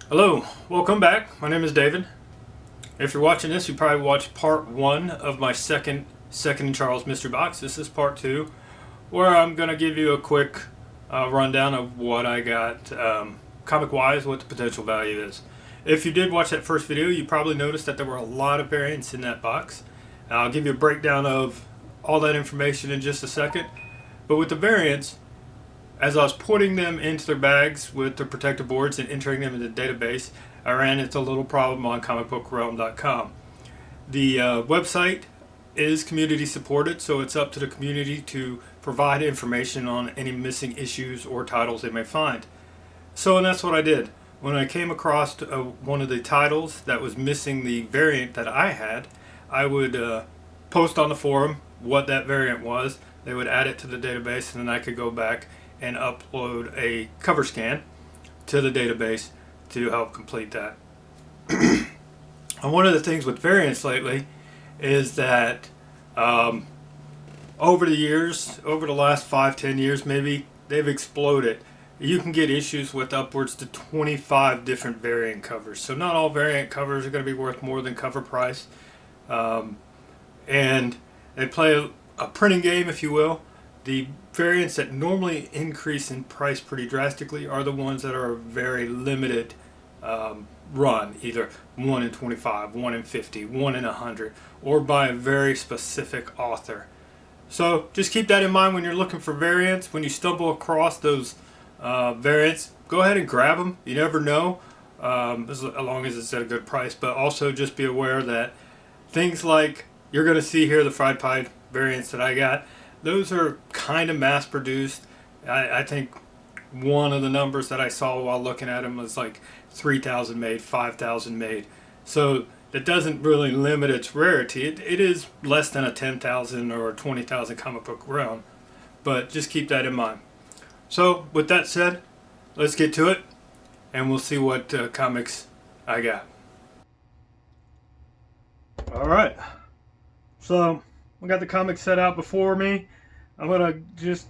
Hello, welcome back. My name is David. If you're watching this, you probably watched part one of my second and Charles mystery box. This is part two, where I'm gonna give you a quick rundown of what I got comic-wise, what the potential value is. If you did watch that first video, you probably noticed that there were a lot of variants in that box. I'll give you a breakdown of all that information in just a second. But with the variants, as I was putting them into their bags with their protective boards and entering them in the database, I ran into a little problem on comicbookrealm.com. The website is community supported, so it's up to the community to provide information on any missing issues or titles they may find. So, and that's what I did. When I came across one of the titles that was missing the variant that I had, I would post on the forum what that variant was. They would add it to the database, and then I could go back and upload a cover scan to the database to help complete that. And one of the things with variants lately is that over the years, over the last 5-10 years maybe, they've exploded. You can get issues with upwards to 25 different variant covers. So not all variant covers are going to be worth more than cover price. And they play a printing game, if you will. The variants that normally increase in price pretty drastically are the ones that are very limited run, either 1 in 25, 1 in 50, 1 in 100, or by a very specific author. So just keep that in mind when you're looking for variants. When you stumble across those variants, go ahead and grab them. You never know, as long as it's at a good price. But also just be aware that things like you're going to see here, the fried pie variants that I got, those are kind of mass produced. I think one of the numbers that I saw while looking at them was like 3,000 made, 5,000 made. So that doesn't really limit its rarity. It is less than a 10,000 or 20,000 comic book round. But just keep that in mind. So with that said, let's get to it and we'll see what comics I got. Alright, so I got the comics set out before me. I'm going to just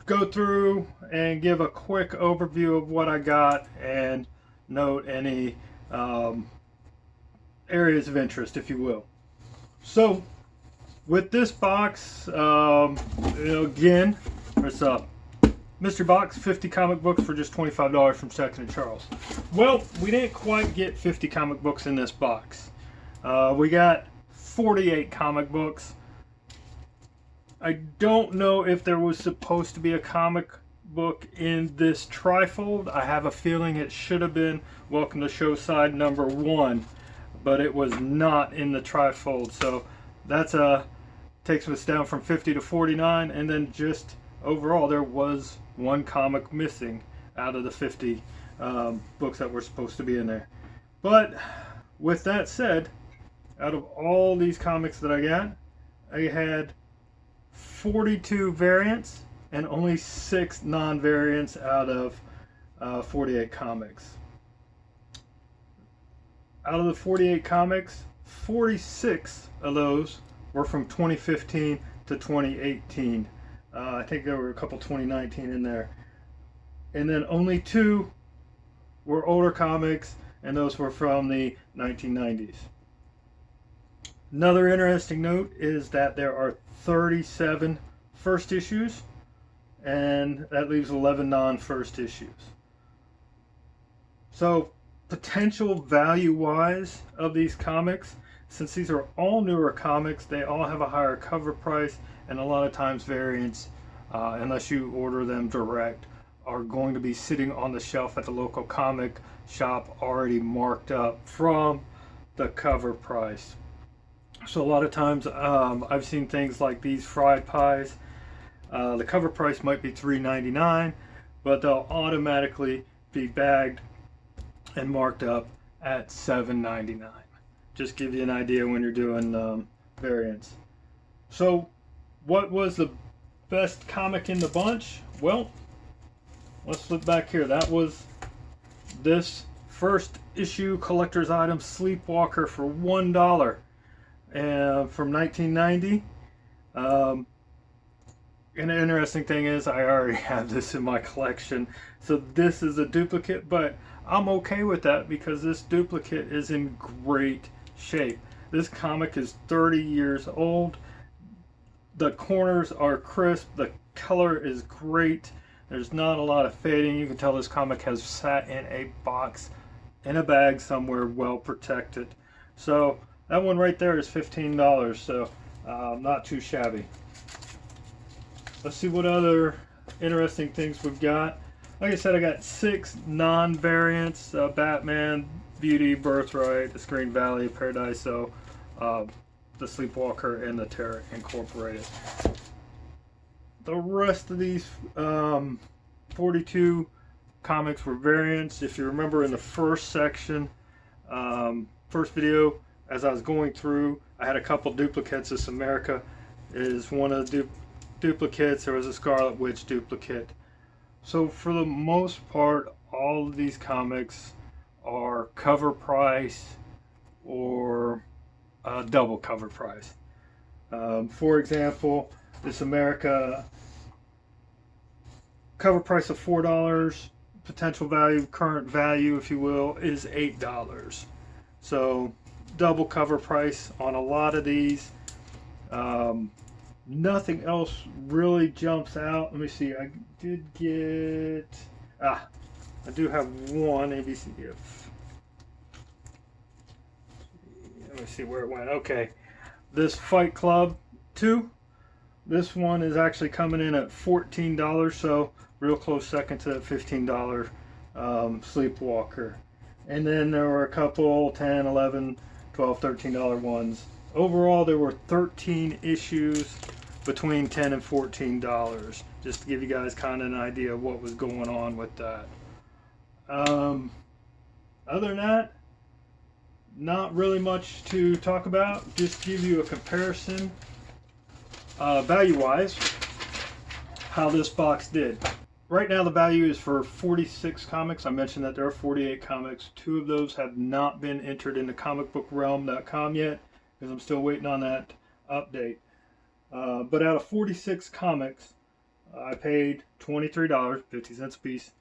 go through and give a quick overview of what I got and note any areas of interest, if you will. So with this box, again, it's a mystery box, 50 comic books for just $25 from Second and Charles. Well, we didn't quite get 50 comic books in this box. We got 48 comic books. I don't know if there was supposed to be a comic book in this trifold. I have a feeling it should have been Welcome to Show Side number 1, but it was not in the trifold. So that's takes us down from 50 to 49, and then just overall there was one comic missing out of the 50 books that were supposed to be in there. But with that said, out of all these comics that I got, I had 42 variants and only 6 non-variants out of 48 comics. Out of the 48 comics, 46 of those were from 2015 to 2018. I think there were a couple 2019 in there. And then only 2 were older comics, and those were from the 1990s. Another interesting note is that there are 37 first issues, and that leaves 11 non-first issues. So potential value-wise of these comics, since these are all newer comics, they all have a higher cover price, and a lot of times variants, unless you order them direct, are going to be sitting on the shelf at the local comic shop already marked up from the cover price. So a lot of times I've seen things like these fried pies. The cover price might be $3.99, but they'll automatically be bagged and marked up at $7.99. Just give you an idea when you're doing variants. So what was the best comic in the bunch? Well, let's look back here. That was this first issue collector's item, Sleepwalker, for $1. From 1990, And the interesting thing is I already have this in my collection. So this is a duplicate, but I'm okay with that because this duplicate is in great shape. This comic is 30 years old. The corners are crisp. The color is great. There's not a lot of fading. You can tell this comic has sat in a box, in a bag somewhere, well protected. So that one right there is $15. So not too shabby. Let's see what other interesting things we've got. Like I said, I got 6 non-variants: Batman, Beauty, Birthright, The Screen Valley, Paradiso, The Sleepwalker, and the Terror Incorporated. The rest of these 42 comics were variants. If you remember in the first section, first video, as I was going through, I had a couple duplicates. This America is one of the duplicates. There was a Scarlet Witch duplicate. So for the most part, all of these comics are cover price or double cover price. For example, this America cover price of $4, potential value, current value, if you will, is $8. So double cover price on a lot of these. Nothing else really jumps out. Let me see. I did get... I do have one ABCDF. Let me see where it went. Okay. This Fight Club 2. This one is actually coming in at $14. So real close second to that $15 Sleepwalker. And then there were a couple $10, $11, $12, $13 ones. Overall, there were 13 issues between $10 and $14, just to give you guys kind of an idea of what was going on with that. Other than that, not really much to talk about. Just give you a comparison, value-wise, how this box did. Right now, the value is for 46 comics. I mentioned that there are 48 comics. 2 of those have not been entered into comicbookrealm.com yet, because I'm still waiting on that update. But out of 46 comics, I paid $23, 50 cents a piece.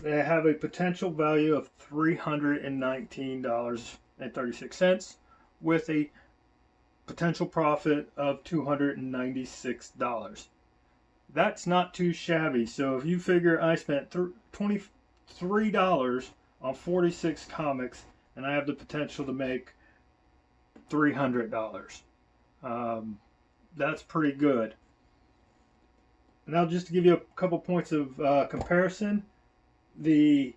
They have a potential value of $319.36 with a potential profit of $296. That's not too shabby. So if you figure I spent $23 on 46 comics and I have the potential to make $300. That's pretty good. Now, just to give you a couple points of comparison, the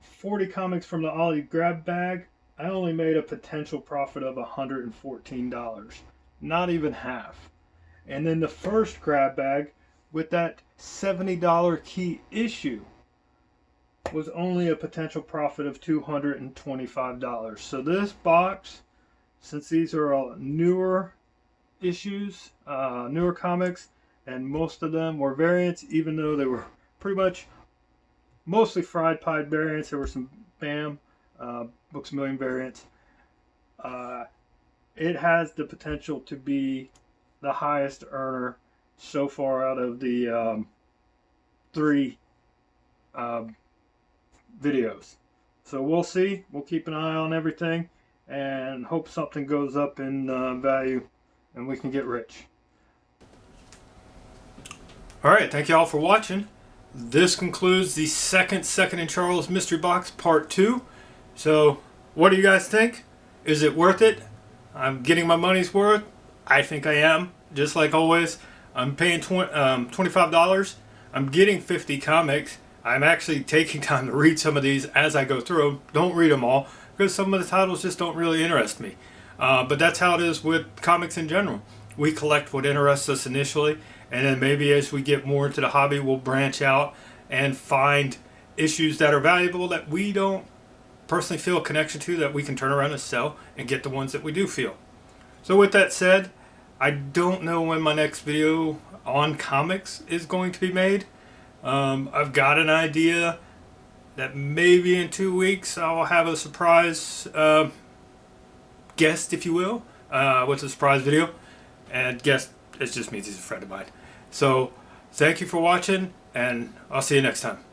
40 comics from the Ollie grab bag, I only made a potential profit of $114, not even half. And then the first grab bag with that $70 key issue was only a potential profit of $225. So this box, since these are all newer issues, newer comics, and most of them were variants, even though they were pretty much mostly fried pied variants. There were some BAM, Books A Million variants. It has the potential to be the highest earner so far out of the 3 videos. So we'll see. We'll keep an eye on everything and hope something goes up in value and we can get rich. Alright, thank you all for watching. This concludes the second and Charles Mystery Box Part 2. So, what do you guys think? Is it worth it? I'm getting my money's worth. I think I am. Just like always, I'm paying $25. I'm getting 50 comics. I'm actually taking time to read some of these as I go through them. Don't read them all, because some of the titles just don't really interest me. But that's how it is with comics in general. We collect what interests us initially, and then maybe as we get more into the hobby, we'll branch out and find issues that are valuable that we don't personally feel a connection to, that we can turn around and sell and get the ones that we do feel. So with that said, I don't know when my next video on comics is going to be made. I've got an idea that maybe in 2 weeks I'll have a surprise guest, if you will, with a surprise video. And guest, it just means he's a friend of mine. So thank you for watching, and I'll see you next time.